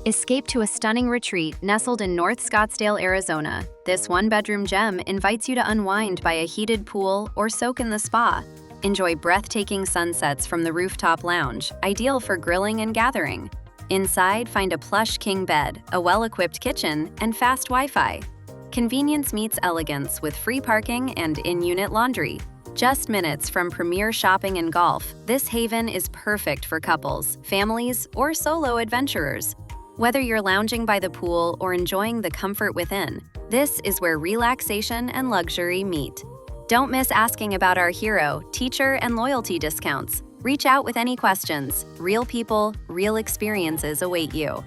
Escape to a stunning retreat nestled in North Scottsdale, Arizona. This one-bedroom gem invites you to unwind by a heated pool or soak in the spa. Enjoy breathtaking sunsets from the rooftop lounge, ideal for grilling and gathering. Inside, find a plush king bed, a well-equipped kitchen, and fast Wi-Fi. Convenience meets elegance with free parking and in-unit laundry. Just minutes from premier shopping and golf, this haven is perfect for couples, families, or solo adventurers. Whether you're lounging by the pool or enjoying the comfort within, this is where relaxation and luxury meet. Don't miss asking about our hero, teacher, and loyalty discounts. Reach out with any questions. Real people, real experiences await you.